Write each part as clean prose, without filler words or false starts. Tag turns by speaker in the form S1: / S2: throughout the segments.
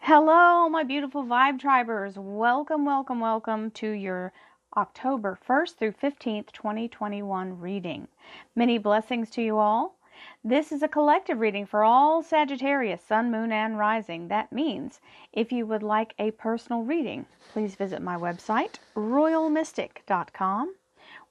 S1: Hello, my beautiful Vibe Tribers. Welcome, welcome, welcome to your October 1st through 15th, 2021 reading. Many blessings to you all. This is a collective reading for all Sagittarius, Sun, Moon, and Rising. That means if you would like a personal reading, please visit my website, royalmystic.com,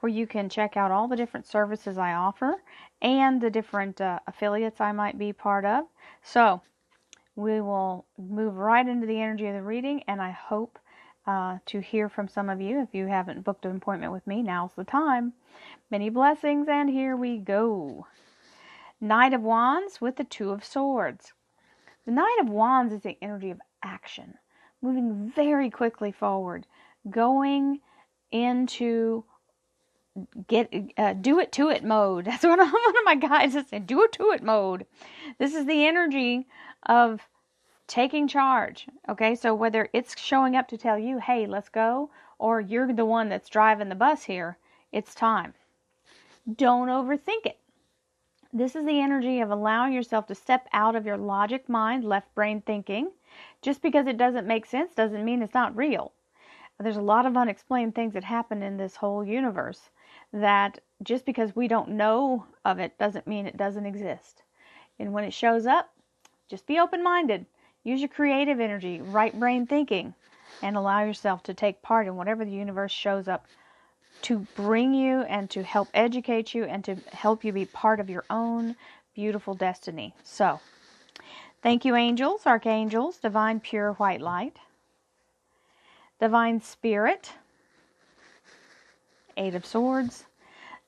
S1: where you can check out all the different services I offer and the different affiliates I might be part of. So, we will move right into the energy of the reading, and I hope to hear from some of you. If you haven't booked an appointment with me, now's the time. Many blessings, and here we go. Knight of Wands with the Two of Swords. The Knight of Wands is the energy of action, moving very quickly forward, going into do it to it mode. That's what one of my guides is saying. Do it to it mode. This is the energy of taking charge. Okay, so whether it's showing up to tell you, hey, let's go, or you're the one that's driving the bus here, it's time. Don't overthink it. This is the energy of allowing yourself to step out of your logic mind, left brain thinking. Just because it doesn't make sense doesn't mean it's not real. There's a lot of unexplained things that happen in this whole universe that just because we don't know of it doesn't mean it doesn't exist. And when it shows up, just be open-minded. Use your creative energy, right brain thinking, and allow yourself to take part in whatever the universe shows up to bring you and to help educate you and to help you be part of your own beautiful destiny. So, thank you, angels, archangels, divine pure white light, divine spirit, Eight of Swords,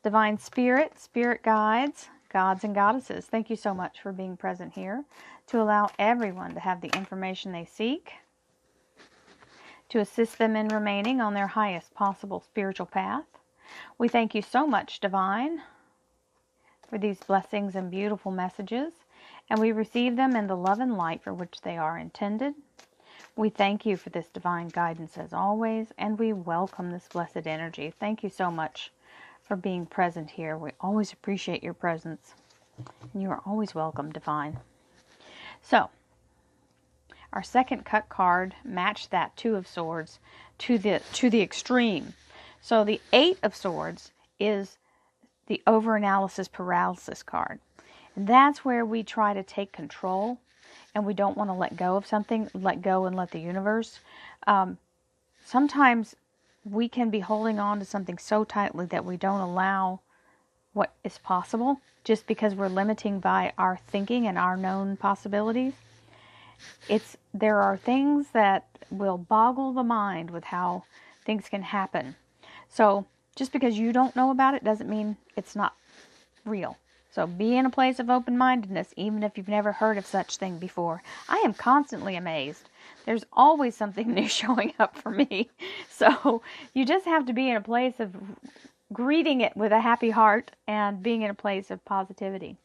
S1: divine spirit, spirit guides, gods and goddesses. Thank you so much for being present here to allow everyone to have the information they seek, to assist them in remaining on their highest possible spiritual path. We thank you so much, Divine, for these blessings and beautiful messages, and we receive them in the love and light for which they are intended. We thank you for this divine guidance as always, and we welcome this blessed energy. Thank you so much for being present here. We always appreciate your presence, and you are always welcome, Divine. So, our second cut card matched that Two of Swords to the extreme. So the Eight of Swords is the overanalysis paralysis card. And that's where we try to take control and we don't want to let go of something, let go and let the universe. Sometimes we can be holding on to something so tightly that we don't allow what is possible just because we're limiting by our thinking and our known possibilities. There are things that will boggle the mind with how things can happen. So just because you don't know about it doesn't mean it's not real. So be in a place of open-mindedness, even if you've never heard of such thing before. I am constantly amazed. There's always something new showing up for me. So you just have to be in a place of greeting it with a happy heart and being in a place of positivity.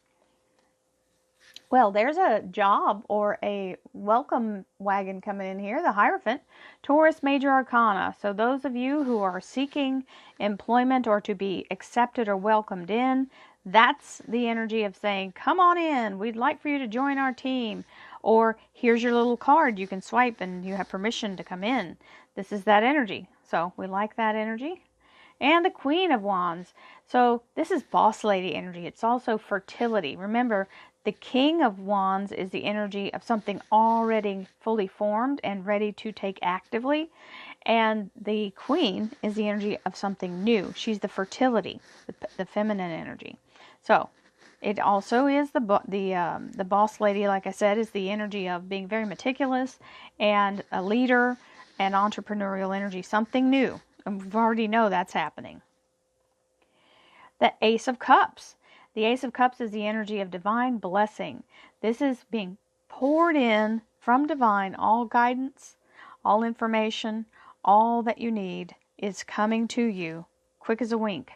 S1: Well, there's a job or a welcome wagon coming in here, the Hierophant, Taurus Major Arcana. So those of you who are seeking employment or to be accepted or welcomed in, that's the energy of saying, come on in, we'd like for you to join our team. Or here's your little card, you can swipe and you have permission to come in. This is that energy. So we like that energy. And the Queen of Wands. So this is boss lady energy. It's also fertility. Remember, the King of Wands is the energy of something already fully formed and ready to take actively. And the Queen is the energy of something new. She's the fertility, the feminine energy. So it also is the boss lady, like I said, is the energy of being very meticulous and a leader and entrepreneurial energy, something new. And we already know that's happening. The Ace of Cups. The Ace of Cups is the energy of divine blessing. This is being poured in from divine. All guidance, all information, all that you need is coming to you quick as a wink.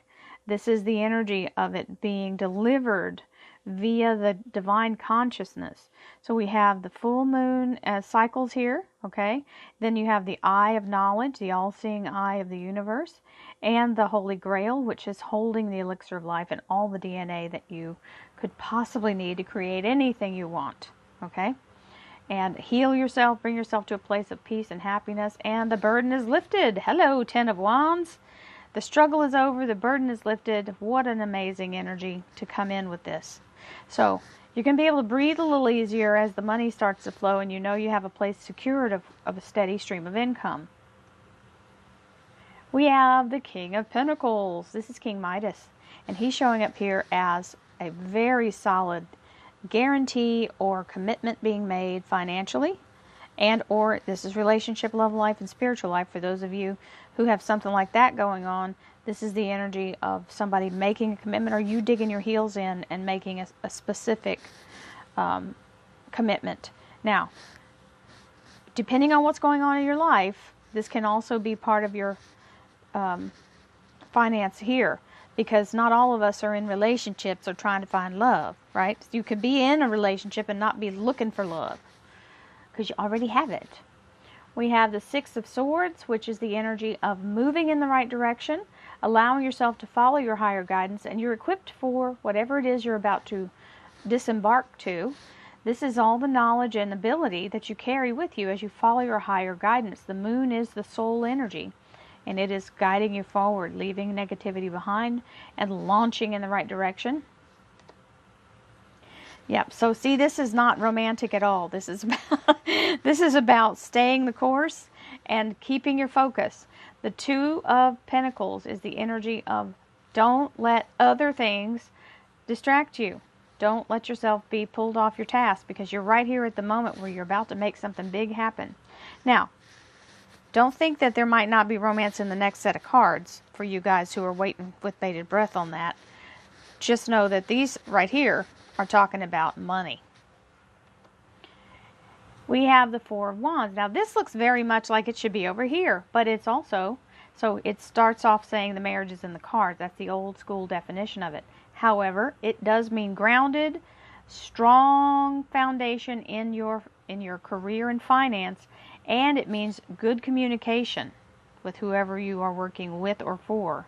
S1: This is the energy of it being delivered via the divine consciousness. So we have the full moon cycles here, okay? Then you have the eye of knowledge, the all-seeing eye of the universe, and the Holy Grail, which is holding the elixir of life and all the DNA that you could possibly need to create anything you want, okay? and heal yourself, bring yourself to a place of peace and happiness, and the burden is lifted. Hello, Ten of Wands. The struggle is over, the burden is lifted. What an amazing energy to come in with this. So you're going to be able to breathe a little easier as the money starts to flow, and you know you have a place secured of a steady stream of income. We have the King of Pentacles. This is King Midas, and he's showing up here as a very solid guarantee or commitment being made financially, and or this is relationship, love life, and spiritual life. For those of you who have something like that going on, this is the energy of somebody making a commitment, or you digging your heels in and making a specific commitment. Now, depending on what's going on in your life, this can also be part of your finance here, because not all of us are in relationships or trying to find love, right? You could be in a relationship and not be looking for love because you already have it. We have the Six of Swords, which is the energy of moving in the right direction, allowing yourself to follow your higher guidance, and you're equipped for whatever it is you're about to disembark to. This is all the knowledge and ability that you carry with you as you follow your higher guidance. The moon is the soul energy, and it is guiding you forward, leaving negativity behind and launching in the right direction. Yep, so see, this is not romantic at all. This is about, this is about staying the course and keeping your focus. The Two of Pentacles is the energy of don't let other things distract you. Don't let yourself be pulled off your task, because you're right here at the moment where you're about to make something big happen. Now, don't think that there might not be romance in the next set of cards for you guys who are waiting with bated breath on that. Just know that these right here are talking about money. We have the Four of Wands. Now this looks very much like it should be over here, but it's also, so it starts off saying the marriage is in the cards. That's the old school definition of it. However, it does mean grounded, strong foundation in your career and finance, and it means good communication with whoever you are working with or for.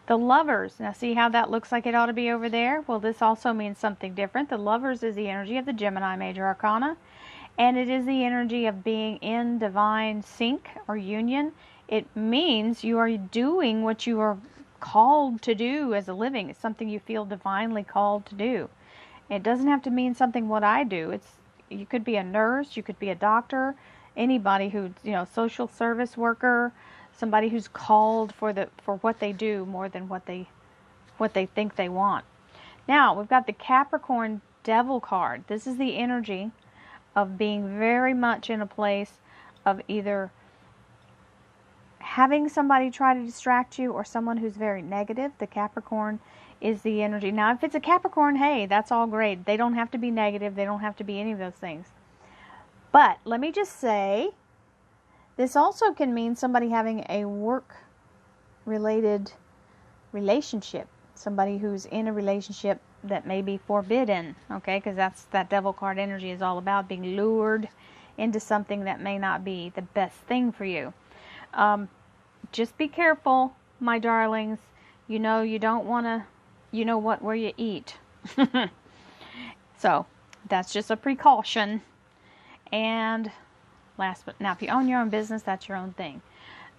S1: The Lovers. Now see how that looks like it ought to be over there? Well, this also means something different. The Lovers is the energy of the Gemini Major Arcana, and it is the energy of being in divine sync or union. It means you are doing what you are called to do as a living. It's something you feel divinely called to do. It doesn't have to mean something what I do. You could be a nurse, you could be a doctor, anybody who, social service worker, somebody who's called for what they do more than what they think they want. Now, we've got the Capricorn Devil card. This is the energy of being very much in a place of either having somebody try to distract you or someone who's very negative. The Capricorn is the energy. Now, if it's a Capricorn, hey, that's all great. They don't have to be negative. They don't have to be any of those things. But let me just say, this also can mean somebody having a work-related relationship. Somebody who's in a relationship that may be forbidden, okay? Because that's that Devil card energy is all about, being lured into something that may not be the best thing for you. Just be careful, my darlings. You don't want to, where you eat. So, that's just a precaution. And last but now, if you own your own business, that's your own thing.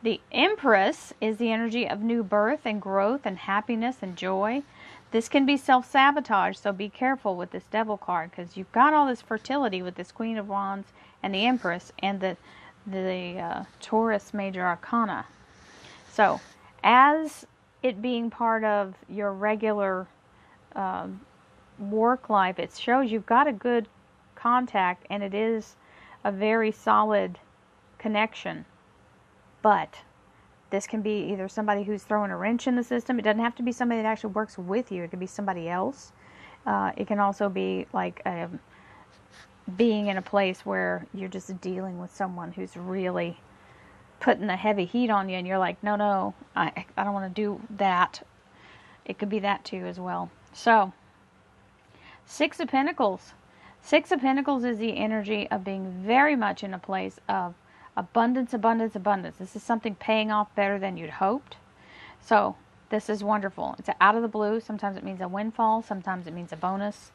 S1: The Empress is the energy of new birth and growth and happiness and joy. This can be self-sabotage, so be careful with this Devil card, because you've got all this fertility with this Queen of Wands and the Empress and the Taurus Major Arcana. So, as it being part of your regular work life, it shows you've got a good contact, and it is a very solid connection. But this can be either somebody who's throwing a wrench in the system. It doesn't have to be somebody that actually works with you. It could be somebody else. It can also be like being in a place where you're just dealing with someone who's really putting the heavy heat on you, and you're like, no, I don't want to do that. It could be that too as well. So, Six of Pentacles. Six of Pentacles is the energy of being very much in a place of abundance, abundance, abundance. This is something paying off better than you'd hoped. So, this is wonderful. It's out of the blue. Sometimes it means a windfall. Sometimes it means a bonus.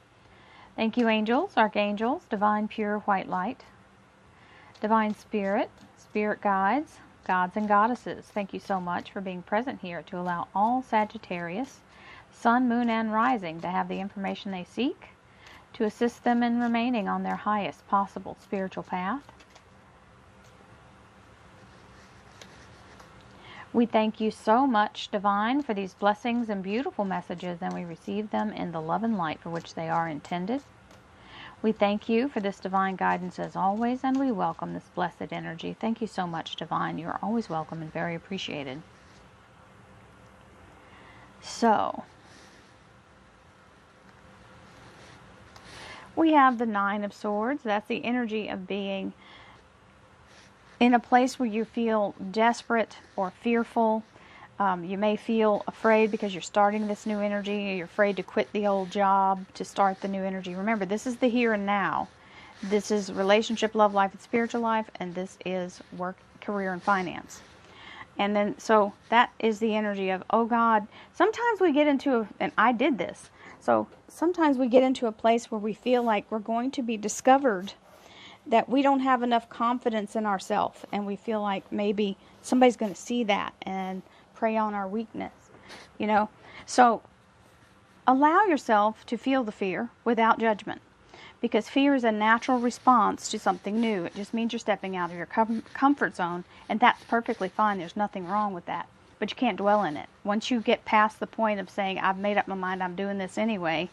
S1: Thank you, angels, archangels, divine pure white light, divine spirit, spirit guides, gods and goddesses. Thank you so much for being present here to allow all Sagittarius, sun, moon, and rising to have the information they seek to assist them in remaining on their highest possible spiritual path. We thank you so much, Divine, for these blessings and beautiful messages, and we receive them in the love and light for which they are intended. We thank you for this divine guidance as always, and we welcome this blessed energy. Thank you so much, Divine. You are always welcome and very appreciated. So, we have the Nine of Swords. That's the energy of being in a place where you feel desperate or fearful. You may feel afraid because you're starting this new energy. You're afraid to quit the old job to start the new energy. Remember, this is the here and now. This is relationship, love life, and spiritual life, and this is work, career, and finance. And then, so that is the energy of, oh God, sometimes we get into, and I did this, so sometimes we get into a place where we feel like we're going to be discovered, that we don't have enough confidence in ourselves, and we feel like maybe somebody's going to see that and prey on our weakness, you know. So allow yourself to feel the fear without judgment, because fear is a natural response to something new. It just means you're stepping out of your comfort zone, and that's perfectly fine. There's nothing wrong with that, but you can't dwell in it. Once you get past the point of saying, I've made up my mind, I'm doing this anyway,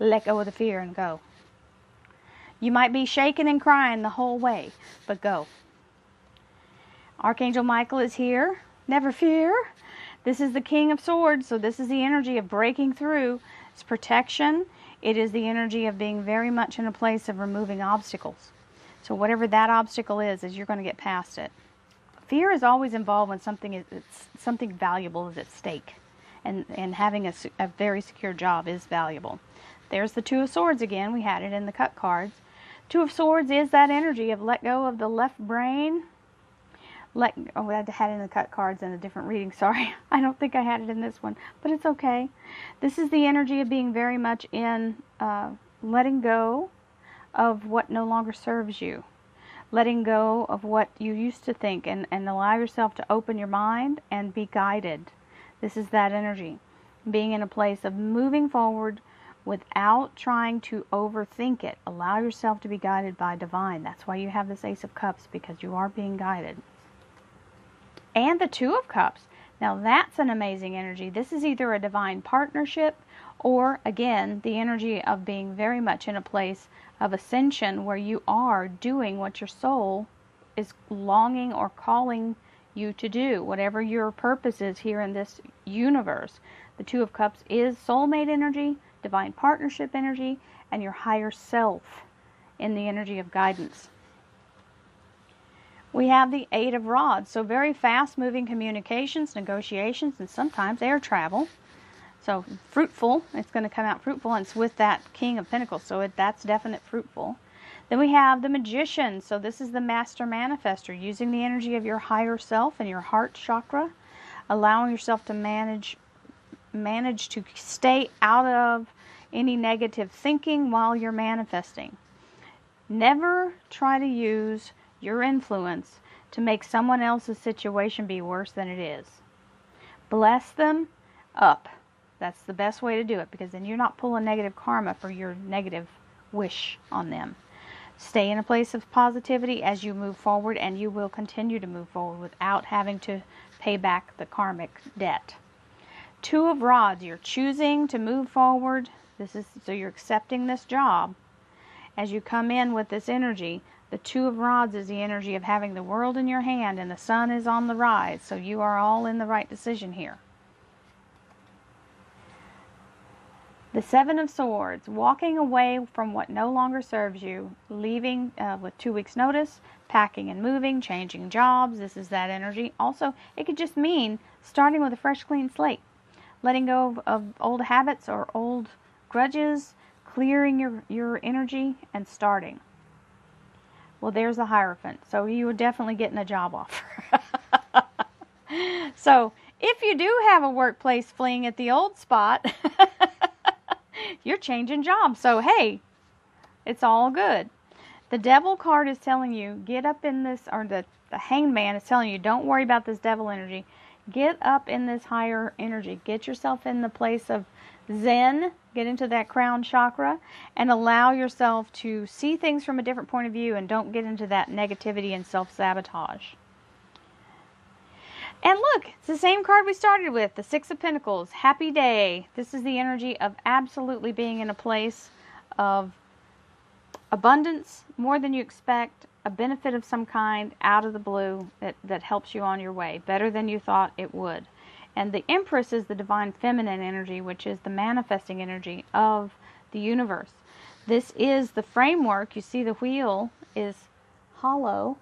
S1: let go of the fear and go. You might be shaking and crying the whole way, but go. Archangel Michael is here. Never fear. This is the King of Swords, so this is the energy of breaking through. It's protection. It is the energy of being very much in a place of removing obstacles. So whatever that obstacle is you're going to get past it. Fear is always involved when something valuable is at stake. And having a very secure job is valuable. There's the Two of Swords again. We had it in the cut cards. Two of Swords is that energy of let go of the left brain. I had it in the cut cards in a different reading. Sorry, I don't think I had it in this one, but it's okay. This is the energy of being very much in letting go of what no longer serves you. Letting go of what you used to think, and allow yourself to open your mind and be guided. This is that energy. Being in a place of moving forward without trying to overthink it. Allow yourself to be guided by divine. That's why you have this Ace of Cups, because you are being guided. And the Two of Cups. Now that's an amazing energy. This is either a divine partnership or, again, the energy of being very much in a place of ascension where you are doing what your soul is longing or calling you to do. Whatever your purpose is here in this universe. The Two of Cups is soulmate energy, divine partnership energy, and your higher self in the energy of guidance. We have the Eight of Rods, so very fast-moving communications, negotiations, and sometimes air travel. So fruitful, it's going to come out fruitful, and it's with that King of Pentacles, so that's definite fruitful. Then we have the Magician, so this is the Master Manifester, using the energy of your higher self and your heart chakra, allowing yourself to manage to stay out of any negative thinking while you're manifesting. Never try to use your influence to make someone else's situation be worse than it is. Bless them up. That's the best way to do it, because then you're not pulling negative karma for your negative wish on them. Stay in a place of positivity as you move forward, and you will continue to move forward without having to pay back the karmic debt. Two of Rods, you're choosing to move forward. So you're accepting this job. As you come in with this energy, the Two of Rods is the energy of having the world in your hand, and the sun is on the rise. So you are all in the right decision here. The Seven of Swords, walking away from what no longer serves you, leaving with 2 weeks notice, packing and moving, changing jobs. This is that energy. Also, it could just mean starting with a fresh, clean slate. Letting go of old habits or old grudges, clearing your energy, and starting. Well, there's the Hierophant. So you are definitely getting a job offer. So if you do have a workplace fling at the old spot, you're changing jobs. So hey, It's all good. The Devil card is telling you, get up in this, or the Hanged Man is telling you, don't worry about this devil energy. Get up in this higher energy. Get yourself in the place of Zen. Get into that crown chakra and allow yourself to see things from a different point of view, and don't get into that negativity and self-sabotage. And look, it's the same card we started with, the Six of Pentacles. Happy day. This is the energy of absolutely being in a place of abundance, more than you expect, a benefit of some kind out of the blue that helps you on your way, better than you thought it would. And the Empress is the divine feminine energy, which is the manifesting energy of the universe. This is the framework. You see the wheel is hollow.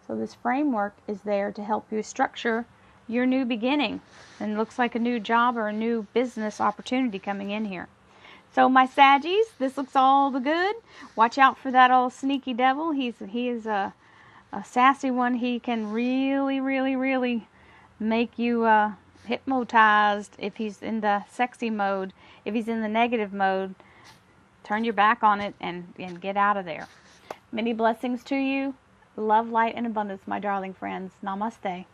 S1: So this framework is there to help you structure your new beginning. And it looks like a new job or a new business opportunity coming in here. So my Saggies, this looks all the good. Watch out for that old sneaky devil. He is a sassy one. He can really, really, really make you hypnotized if he's in the sexy mode. If he's in the negative mode, turn your back on it and get out of there. Many blessings to you. Love, light, and abundance, my darling friends. Namaste.